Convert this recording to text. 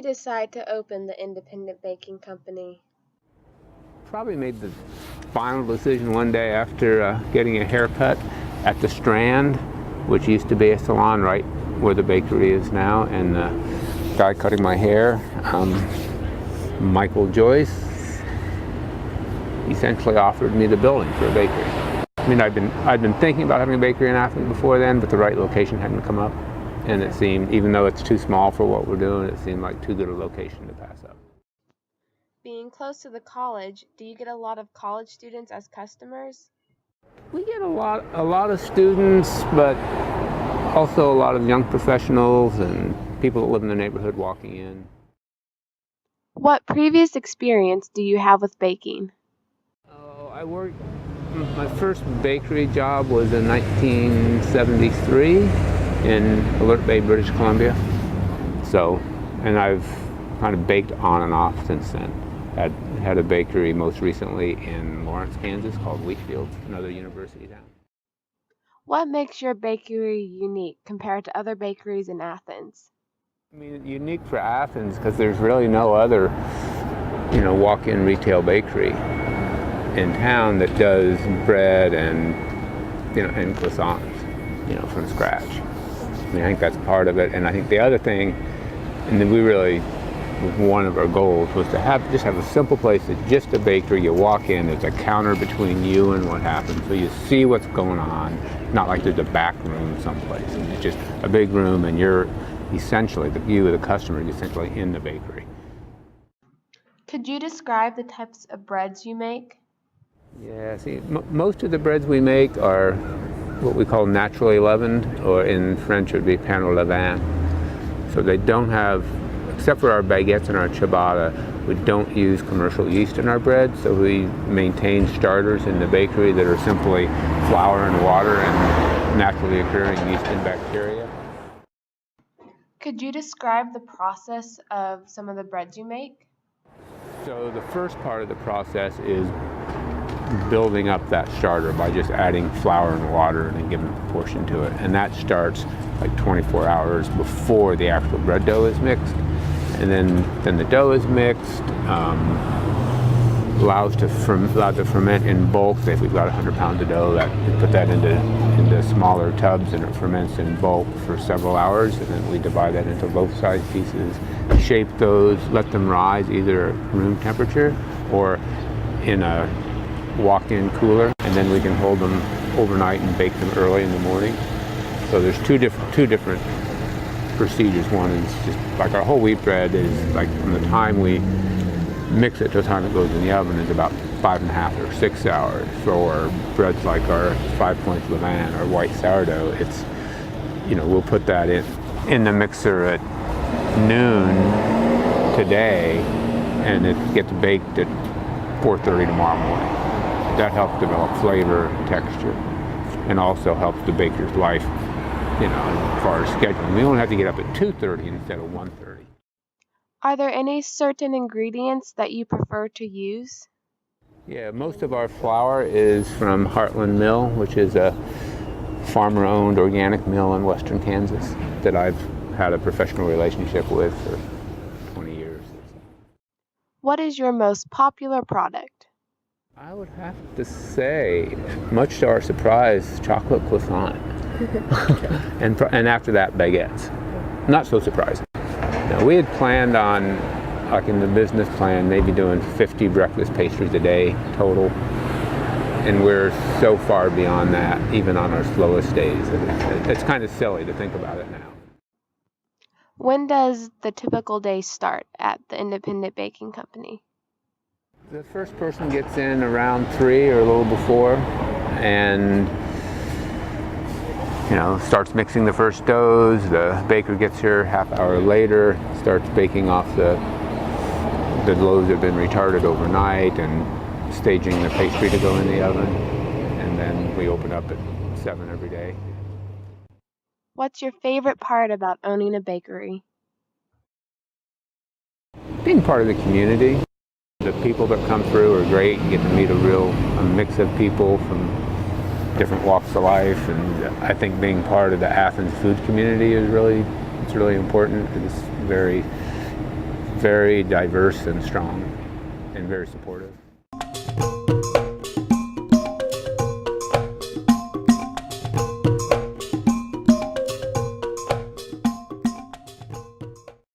you decide to open the independent baking company? Probably made the final decision one day after getting a haircut at the Strand, which used to be a salon right where the bakery is now, and the guy cutting my hair, Michael Joyce, essentially offered me the building for a bakery. I mean, I'd been thinking about having a bakery in Athens before then, but the right location hadn't come up, and it seemed, even though it's too small for what we're doing, it seemed like too good a location to pass up. Being close to the college, do you get a lot of college students as customers? We get a lot of students, but also a lot of young professionals and people that live in the neighborhood walking in. What previous experience do you have with baking? My first bakery job was in 1973 in Alert Bay, British Columbia. And I've kind of baked on and off since then. Had a bakery most recently in Lawrence, Kansas called Wheatfield, another university town. What makes your bakery unique compared to other bakeries in Athens? I mean, unique for Athens because there's really no other, walk-in retail bakery in town that does bread and croissants, from scratch. I mean, I think that's part of it, and I think the other thing, and then one of our goals was to have a simple place that's just a bakery. You walk in, there's a counter between you and what happens, so you see what's going on, not like there's a back room someplace. It's just a big room, and you're essentially, you as the customer, is essentially in the bakery. Could you describe the types of breads you make? Yeah, see, most of the breads we make are what we call naturally leavened, or in French it would be pain au levain. So they don't have, except for our baguettes and our ciabatta, we don't use commercial yeast in our bread, so we maintain starters in the bakery that are simply flour and water and naturally occurring yeast and bacteria. Could you describe the process of some of the breads you make? So the first part of the process is building up that starter by just adding flour and water and then giving a proportion to it. And that starts like 24 hours before the actual bread dough is mixed. And then the dough is mixed, allowed to ferment in bulk. Say if we've got 100 pounds of dough, we put that into smaller tubs and it ferments in bulk for several hours. And then we divide that into loaf-sized pieces, shape those, let them rise either at room temperature or in a walk-in cooler, and then we can hold them overnight and bake them early in the morning. So there's two different procedures. One is just like our whole wheat bread is like from the time we mix it to the time it goes in the oven is about 5.5 or 6 hours. For breads like our 5 Points Levain or white sourdough, it's we'll put that in the mixer at noon today, and it gets baked at 4:30 tomorrow morning. That helps develop flavor and texture, and also helps the baker's life, as far as scheduling. We only have to get up at 2:30 instead of 1:30. Are there any certain ingredients that you prefer to use? Yeah, most of our flour is from Heartland Mill, which is a farmer-owned organic mill in western Kansas that I've had a professional relationship with for 20 years. What is your most popular product? I would have to say, much to our surprise, chocolate croissant. and after that, baguettes. Not so surprising. Now, we had planned on, like in the business plan, maybe doing 50 breakfast pastries a day total. And we're so far beyond that, even on our slowest days. It's kind of silly to think about it now. When does the typical day start at the independent baking company? The first person gets in around 3 or a little before, and starts mixing the first doughs. The baker gets here half hour later, starts baking off the loaves that have been retarded overnight and staging the pastry to go in the oven, and then we open up at 7 every day. What's your favorite part about owning a bakery? Being part of the community. The people that come through are great. You get to meet a mix of people from different walks of life, and I think being part of the Athens food community is really important. It's very very diverse and strong and very supportive.